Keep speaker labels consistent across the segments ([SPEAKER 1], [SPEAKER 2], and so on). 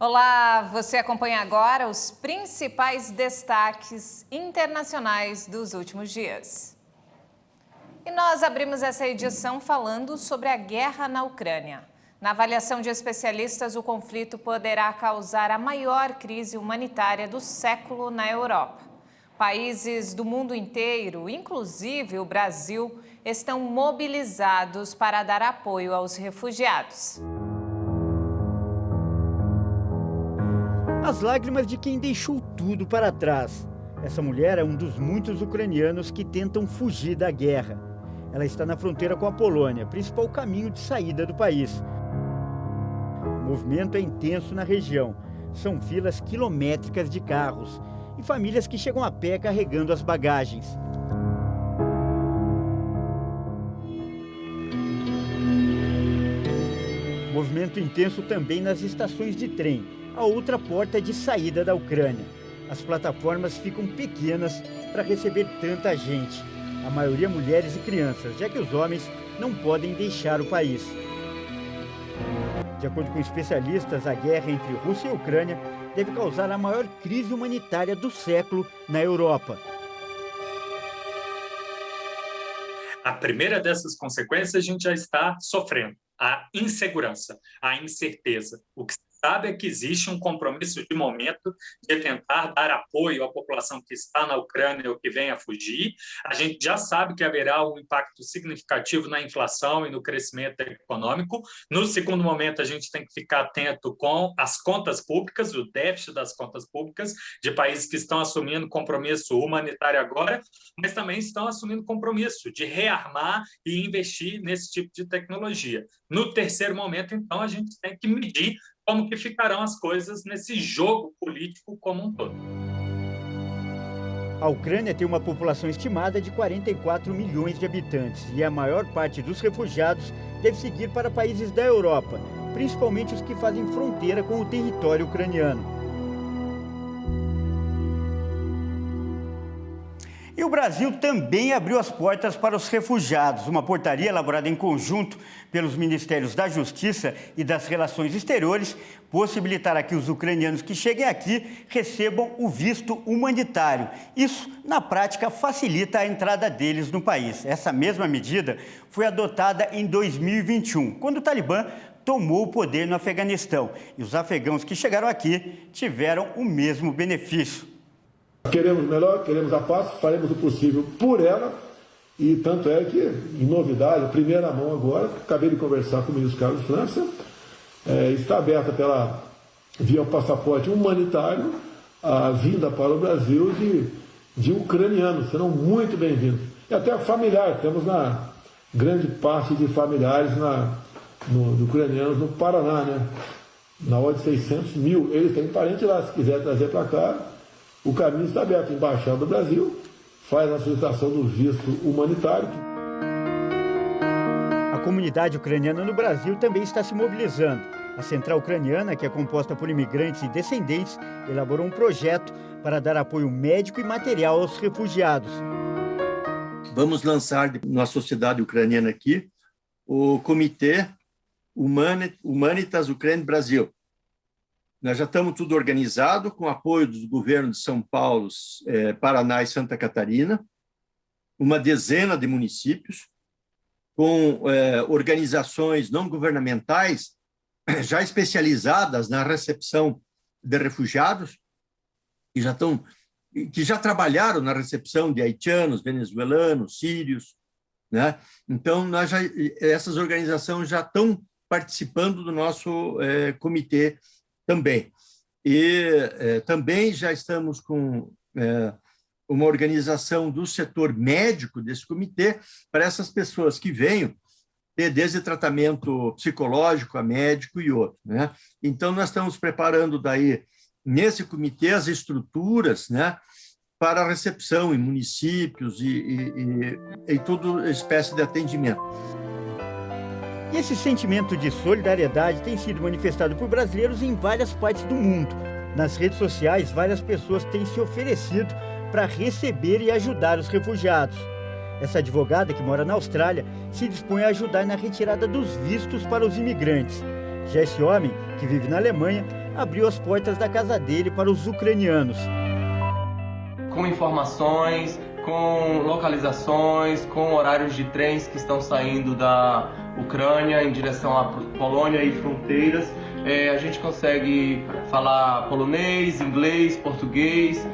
[SPEAKER 1] Olá, você acompanha agora os principais destaques internacionais dos últimos dias. E nós abrimos essa edição falando sobre a guerra na Ucrânia. Na avaliação de especialistas, o conflito poderá causar a maior crise humanitária do século na Europa. Países do mundo inteiro, inclusive o Brasil, estão mobilizados para dar apoio aos refugiados.
[SPEAKER 2] As lágrimas de quem deixou tudo para trás. Essa mulher é um dos muitos ucranianos que tentam fugir da guerra. Ela está na fronteira com a Polônia, principal caminho de saída do país. O movimento é intenso na região. São filas quilométricas de carros e famílias que chegam a pé carregando as bagagens. Movimento intenso também nas estações de trem, a outra porta de saída da Ucrânia. As plataformas ficam pequenas para receber tanta gente, a maioria mulheres e crianças, já que os homens não podem deixar o país. De acordo com especialistas, a guerra entre Rússia e Ucrânia deve causar a maior crise humanitária do século na Europa.
[SPEAKER 3] A primeira dessas consequências a gente já está sofrendo. A insegurança, a incerteza. O que se sabe é que existe um compromisso de momento de tentar dar apoio à população que está na Ucrânia ou que vem a fugir. A gente já sabe que haverá um impacto significativo na inflação e no crescimento econômico. No segundo momento, a gente tem que ficar atento com as contas públicas, o déficit das contas públicas de países que estão assumindo compromisso humanitário agora, mas também estão assumindo compromisso de rearmar e investir nesse tipo de tecnologia. No terceiro momento, então, a gente tem que medir como que ficarão as coisas nesse jogo político como um todo.
[SPEAKER 2] A Ucrânia tem uma população estimada de 44 milhões de habitantes e a maior parte dos refugiados deve seguir para países da Europa, principalmente os que fazem fronteira com o território ucraniano. E o Brasil também abriu as portas para os refugiados. Uma portaria elaborada em conjunto pelos Ministérios da Justiça e das Relações Exteriores possibilitará que os ucranianos que cheguem aqui recebam o visto humanitário. Isso, na prática, facilita a entrada deles no país. Essa mesma medida foi adotada em 2021, quando o Talibã tomou o poder no Afeganistão. E os afegãos que chegaram aqui tiveram o mesmo benefício.
[SPEAKER 4] Queremos melhor, queremos a paz, faremos o possível por ela, e tanto é que, em novidade, primeira mão agora, acabei de conversar com o ministro Carlos França, está aberta via o passaporte humanitário a vinda para o Brasil de ucranianos, serão muito bem-vindos. E até familiar, temos grande parte de familiares de ucranianos no Paraná, né? Na ordem de 600 mil, eles têm parente lá, se quiser trazer para cá, o caminho está aberto. A Embaixada do Brasil faz a solicitação do visto humanitário.
[SPEAKER 2] A comunidade ucraniana no Brasil também está se mobilizando. A Central Ucraniana, que é composta por imigrantes e descendentes, elaborou um projeto para dar apoio médico e material aos refugiados.
[SPEAKER 5] Vamos lançar na sociedade ucraniana aqui o Comitê Humanitas Ucrânia Brasil. Nós já estamos tudo organizado, com apoio dos governos de São Paulo, Paraná e Santa Catarina, uma dezena de municípios, com organizações não governamentais já especializadas na recepção de refugiados, que já trabalharam na recepção de haitianos, venezuelanos, sírios, né? Então, essas organizações já estão participando do nosso comitê também. E também já estamos com uma organização do setor médico desse comitê para essas pessoas que venham ter desde tratamento psicológico a médico e outro, né? Então, nós estamos preparando daí, nesse comitê, as estruturas, né, para a recepção em municípios e toda espécie de atendimento.
[SPEAKER 2] E esse sentimento de solidariedade tem sido manifestado por brasileiros em várias partes do mundo. Nas redes sociais, várias pessoas têm se oferecido para receber e ajudar os refugiados. Essa advogada, que mora na Austrália, se dispõe a ajudar na retirada dos vistos para os imigrantes. Já esse homem, que vive na Alemanha, abriu as portas da casa dele para os ucranianos.
[SPEAKER 6] Com informações, com localizações, com horários de trens que estão saindo da Ucrânia em direção à Polônia e fronteiras. A gente consegue falar polonês, inglês, português,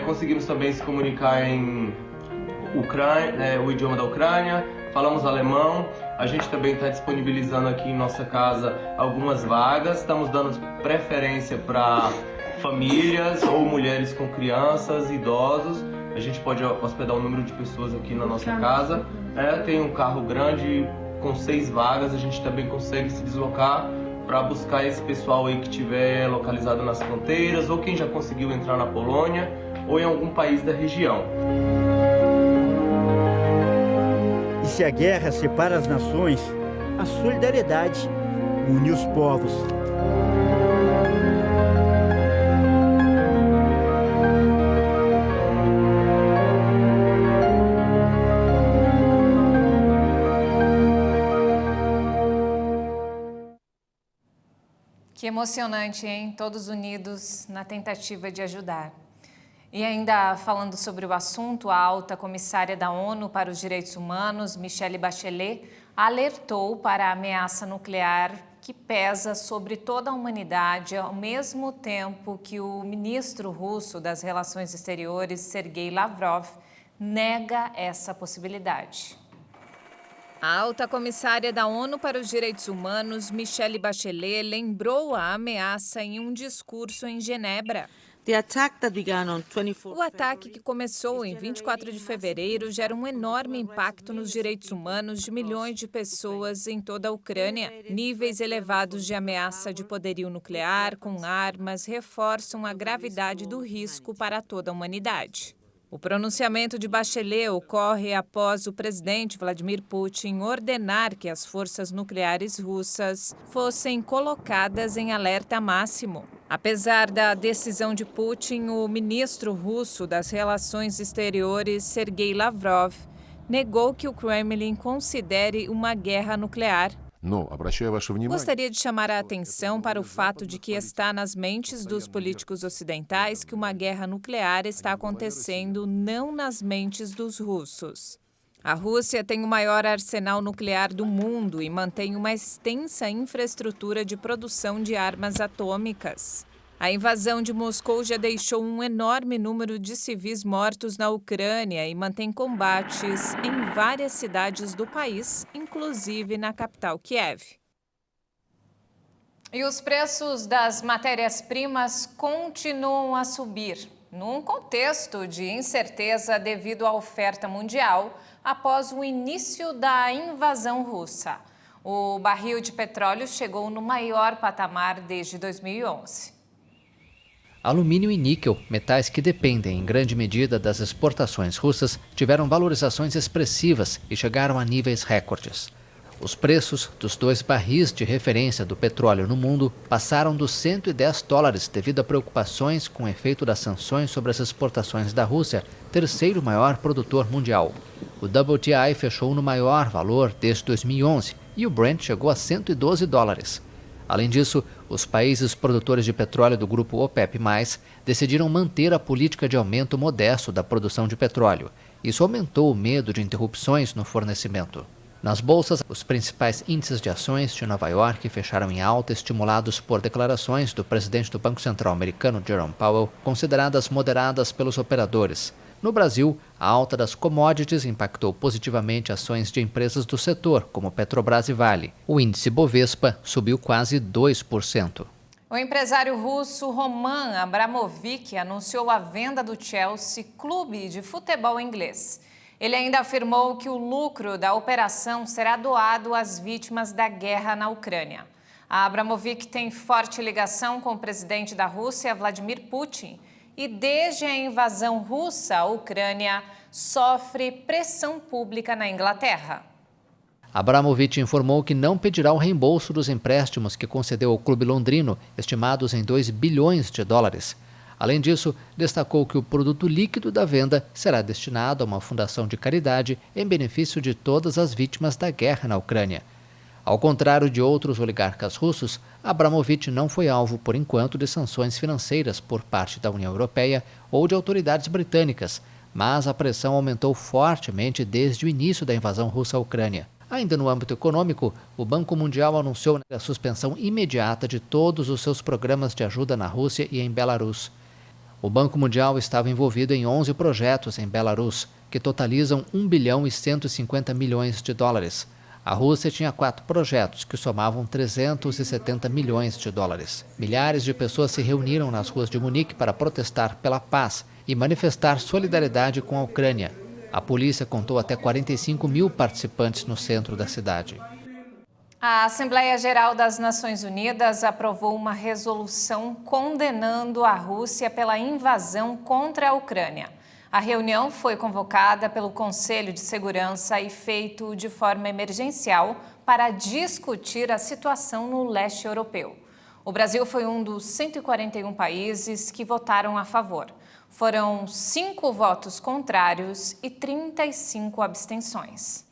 [SPEAKER 6] conseguimos também se comunicar em o idioma da Ucrânia, falamos alemão. A gente também está disponibilizando aqui em nossa casa algumas vagas, estamos dando preferência para famílias ou mulheres com crianças, idosos. A gente pode hospedar um número de pessoas aqui na nossa casa. Tem um carro grande com 6 vagas, a gente também consegue se deslocar para buscar esse pessoal aí que estiver localizado nas fronteiras ou quem já conseguiu entrar na Polônia ou em algum país da região.
[SPEAKER 2] E se a guerra separa as nações, a solidariedade une os povos.
[SPEAKER 1] Que emocionante, hein? Todos unidos na tentativa de ajudar. E ainda falando sobre o assunto, a alta comissária da ONU para os Direitos Humanos, Michelle Bachelet, alertou para a ameaça nuclear que pesa sobre toda a humanidade, ao mesmo tempo que o ministro russo das Relações Exteriores, Sergei Lavrov, nega essa possibilidade. A alta comissária da ONU para os Direitos Humanos, Michelle Bachelet, lembrou a ameaça em um discurso em Genebra. O ataque que começou em 24 de fevereiro gera um enorme impacto nos direitos humanos de milhões de pessoas em toda a Ucrânia. Níveis elevados de ameaça de poderio nuclear com armas reforçam a gravidade do risco para toda a humanidade. O pronunciamento de Bachelet ocorre após o presidente Vladimir Putin ordenar que as forças nucleares russas fossem colocadas em alerta máximo. Apesar da decisão de Putin, o ministro russo das Relações Exteriores, Sergei Lavrov, negou que o Kremlin considere uma guerra nuclear. Gostaria de chamar a atenção para o fato de que está nas mentes dos políticos ocidentais que uma guerra nuclear está acontecendo, não nas mentes dos russos. A Rússia tem o maior arsenal nuclear do mundo e mantém uma extensa infraestrutura de produção de armas atômicas. A invasão de Moscou já deixou um enorme número de civis mortos na Ucrânia e mantém combates em várias cidades do país, inclusive na capital Kiev. E os preços das matérias-primas continuam a subir, num contexto de incerteza devido à oferta mundial após o início da invasão russa. O barril de petróleo chegou no maior patamar desde 2011.
[SPEAKER 7] Alumínio e níquel, metais que dependem em grande medida das exportações russas, tiveram valorizações expressivas e chegaram a níveis recordes. Os preços dos 2 barris de referência do petróleo no mundo passaram dos $110 devido a preocupações com o efeito das sanções sobre as exportações da Rússia, terceiro maior produtor mundial. O WTI fechou no maior valor desde 2011 e o Brent chegou a $112. Além disso, os países produtores de petróleo do grupo OPEP+, decidiram manter a política de aumento modesto da produção de petróleo. Isso aumentou o medo de interrupções no fornecimento. Nas bolsas, os principais índices de ações de Nova York fecharam em alta, estimulados por declarações do presidente do Banco Central americano, Jerome Powell, consideradas moderadas pelos operadores. No Brasil, a alta das commodities impactou positivamente ações de empresas do setor, como Petrobras e Vale. O índice Bovespa subiu quase 2%.
[SPEAKER 1] O empresário russo Roman Abramovich anunciou a venda do Chelsea, clube de futebol inglês. Ele ainda afirmou que o lucro da operação será doado às vítimas da guerra na Ucrânia. A Abramovich tem forte ligação com o presidente da Rússia, Vladimir Putin, e desde a invasão russa à Ucrânia, sofre pressão pública na Inglaterra.
[SPEAKER 7] Abramovich informou que não pedirá o reembolso dos empréstimos que concedeu ao clube londrino, estimados em $2 bilhões. Além disso, destacou que o produto líquido da venda será destinado a uma fundação de caridade em benefício de todas as vítimas da guerra na Ucrânia. Ao contrário de outros oligarcas russos, Abramovich não foi alvo, por enquanto, de sanções financeiras por parte da União Europeia ou de autoridades britânicas, mas a pressão aumentou fortemente desde o início da invasão russa à Ucrânia. Ainda no âmbito econômico, o Banco Mundial anunciou a suspensão imediata de todos os seus programas de ajuda na Rússia e em Belarus. O Banco Mundial estava envolvido em 11 projetos em Belarus, que totalizam 1 bilhão e 150 milhões de dólares. A Rússia tinha 4 projetos, que somavam 370 milhões de dólares. Milhares de pessoas se reuniram nas ruas de Munique para protestar pela paz e manifestar solidariedade com a Ucrânia. A polícia contou até 45 mil participantes no centro da cidade.
[SPEAKER 1] A Assembleia Geral das Nações Unidas aprovou uma resolução condenando a Rússia pela invasão contra a Ucrânia. A reunião foi convocada pelo Conselho de Segurança e feito de forma emergencial para discutir a situação no leste europeu. O Brasil foi um dos 141 países que votaram a favor. Foram 5 votos contrários e 35 abstenções.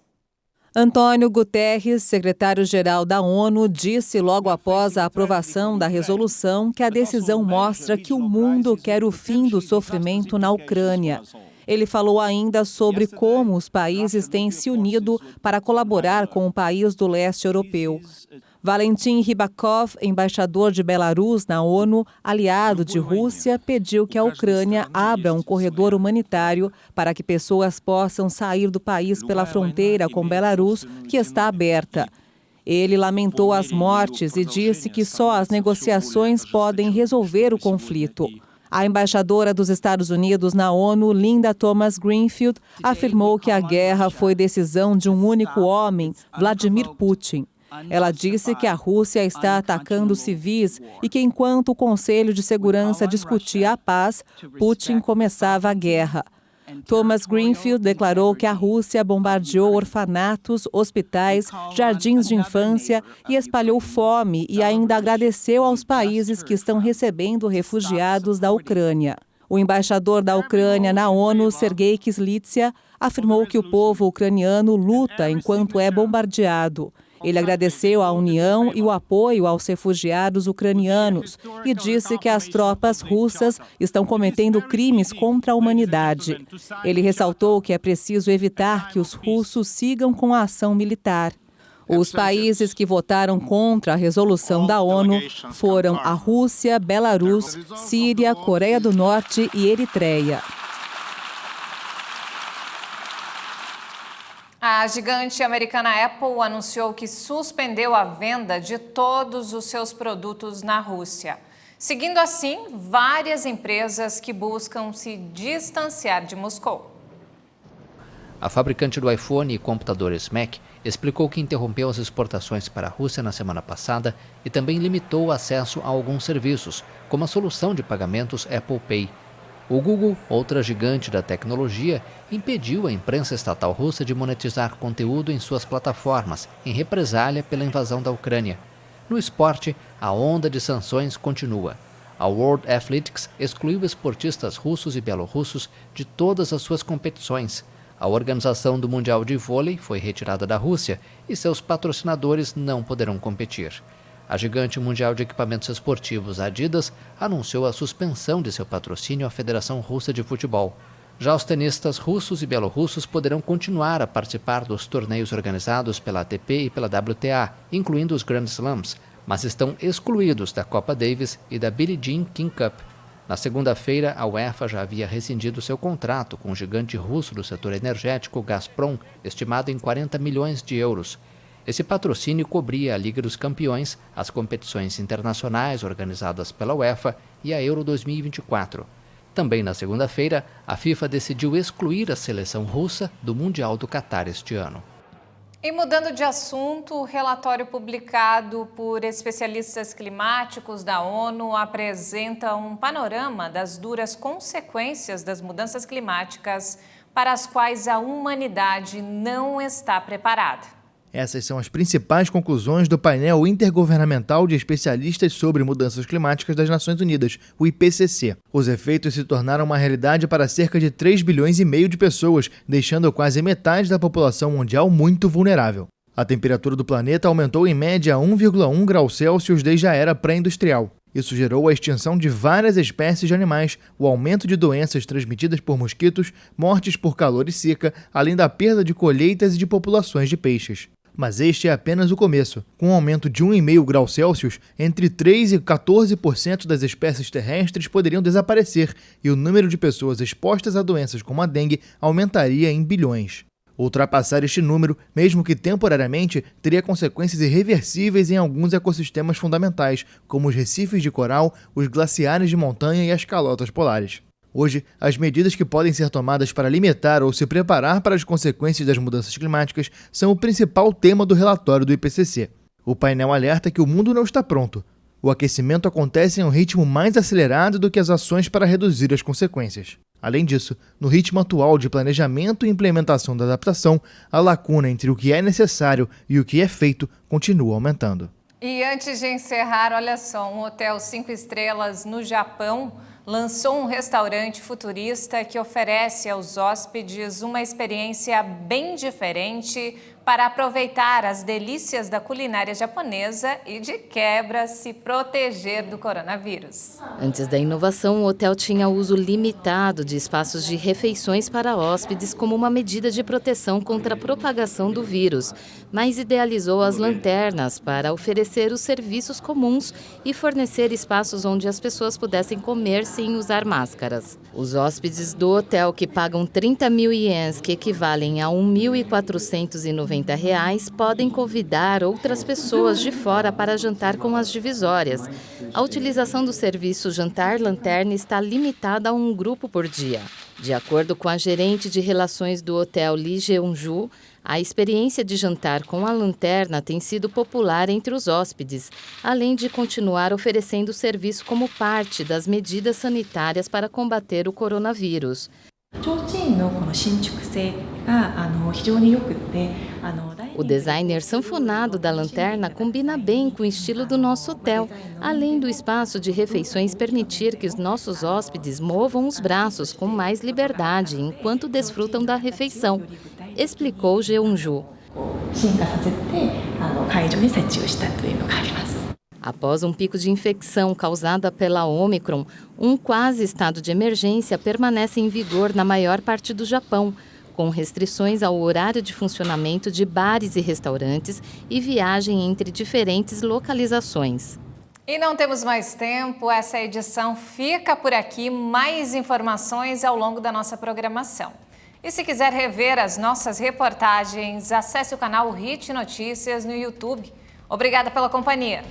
[SPEAKER 8] Antônio Guterres, secretário-geral da ONU, disse logo após a aprovação da resolução que a decisão mostra que o mundo quer o fim do sofrimento na Ucrânia. Ele falou ainda sobre como os países têm se unido para colaborar com o país do leste europeu. Valentin Rybakov, embaixador de Belarus na ONU, aliado de Rússia, pediu que a Ucrânia abra um corredor humanitário para que pessoas possam sair do país pela fronteira com Belarus, que está aberta. Ele lamentou as mortes e disse que só as negociações podem resolver o conflito. A embaixadora dos Estados Unidos na ONU, Linda Thomas-Greenfield, afirmou que a guerra foi decisão de um único homem, Vladimir Putin. Ela disse que a Rússia está atacando civis e que enquanto o Conselho de Segurança discutia a paz, Putin começava a guerra. Thomas Greenfield declarou que a Rússia bombardeou orfanatos, hospitais, jardins de infância e espalhou fome e ainda agradeceu aos países que estão recebendo refugiados da Ucrânia. O embaixador da Ucrânia na ONU, Sergei Kyslytsya, afirmou que o povo ucraniano luta enquanto é bombardeado. Ele agradeceu a união e o apoio aos refugiados ucranianos e disse que as tropas russas estão cometendo crimes contra a humanidade. Ele ressaltou que é preciso evitar que os russos sigam com a ação militar. Os países que votaram contra a resolução da ONU foram a Rússia, Belarus, Síria, Coreia do Norte e Eritreia.
[SPEAKER 1] A gigante americana Apple anunciou que suspendeu a venda de todos os seus produtos na Rússia, seguindo assim várias empresas que buscam se distanciar de Moscou.
[SPEAKER 7] A fabricante do iPhone e computadores Mac explicou que interrompeu as exportações para a Rússia na semana passada e também limitou o acesso a alguns serviços, como a solução de pagamentos Apple Pay. O Google, outra gigante da tecnologia, impediu a imprensa estatal russa de monetizar conteúdo em suas plataformas, em represália pela invasão da Ucrânia. No esporte, a onda de sanções continua. A World Athletics excluiu esportistas russos e bielorrussos de todas as suas competições. A organização do Mundial de Vôlei foi retirada da Rússia e seus patrocinadores não poderão competir. A gigante mundial de equipamentos esportivos Adidas anunciou a suspensão de seu patrocínio à Federação Russa de Futebol. Já os tenistas russos e bielorrussos poderão continuar a participar dos torneios organizados pela ATP e pela WTA, incluindo os Grand Slams, mas estão excluídos da Copa Davis e da Billie Jean King Cup. Na segunda-feira, a UEFA já havia rescindido seu contrato com o gigante russo do setor energético Gazprom, estimado em 40 milhões de euros. Esse patrocínio cobria a Liga dos Campeões, as competições internacionais organizadas pela UEFA e a Euro 2024. Também na segunda-feira, a FIFA decidiu excluir a seleção russa do Mundial do Catar este ano.
[SPEAKER 1] E mudando de assunto, o relatório publicado por especialistas climáticos da ONU apresenta um panorama das duras consequências das mudanças climáticas para as quais a humanidade não está preparada.
[SPEAKER 9] Essas são as principais conclusões do painel intergovernamental de especialistas sobre mudanças climáticas das Nações Unidas, o IPCC. Os efeitos se tornaram uma realidade para cerca de 3,5 bilhões de pessoas, deixando quase metade da população mundial muito vulnerável. A temperatura do planeta aumentou em média 1,1 graus Celsius desde a era pré-industrial. Isso gerou a extinção de várias espécies de animais, o aumento de doenças transmitidas por mosquitos, mortes por calor e seca, além da perda de colheitas e de populações de peixes. Mas este é apenas o começo. Com um aumento de 1,5 graus Celsius, entre 3% e 14% das espécies terrestres poderiam desaparecer e o número de pessoas expostas a doenças como a dengue aumentaria em bilhões. Ultrapassar este número, mesmo que temporariamente, teria consequências irreversíveis em alguns ecossistemas fundamentais, como os recifes de coral, os glaciares de montanha e as calotas polares. Hoje, as medidas que podem ser tomadas para limitar ou se preparar para as consequências das mudanças climáticas são o principal tema do relatório do IPCC. O painel alerta que o mundo não está pronto. O aquecimento acontece em um ritmo mais acelerado do que as ações para reduzir as consequências. Além disso, no ritmo atual de planejamento e implementação da adaptação, a lacuna entre o que é necessário e o que é feito continua aumentando.
[SPEAKER 1] E antes de encerrar, olha só, um hotel 5 estrelas no Japão lançou um restaurante futurista que oferece aos hóspedes uma experiência bem diferente para aproveitar as delícias da culinária japonesa e, de quebra, se proteger do coronavírus.
[SPEAKER 10] Antes da inovação, o hotel tinha uso limitado de espaços de refeições para hóspedes como uma medida de proteção contra a propagação do vírus, mas idealizou as lanternas para oferecer os serviços comuns e fornecer espaços onde as pessoas pudessem comer sem usar máscaras. Os hóspedes do hotel, que pagam 30 mil ienes, que equivalem a R$ 1.490, podem convidar outras pessoas de fora para jantar com as divisórias. A utilização do serviço Jantar Lanterna está limitada a um grupo por dia. De acordo com a gerente de relações do hotel Lee Jeong-ju, a experiência de jantar com a lanterna tem sido popular entre os hóspedes, além de continuar oferecendo o serviço como parte das medidas sanitárias para combater o coronavírus. O designer sanfonado da lanterna combina bem com o estilo do nosso hotel, além do espaço de refeições permitir que os nossos hóspedes movam os braços com mais liberdade enquanto desfrutam da refeição, explicou Jeong-ju. Após um pico de infecção causada pela Ômicron, um quase estado de emergência permanece em vigor na maior parte do Japão, com restrições ao horário de funcionamento de bares e restaurantes e viagem entre diferentes localizações.
[SPEAKER 1] E não temos mais tempo, essa edição fica por aqui. Mais informações ao longo da nossa programação. E se quiser rever as nossas reportagens, acesse o canal HIT Notícias no YouTube. Obrigada pela companhia.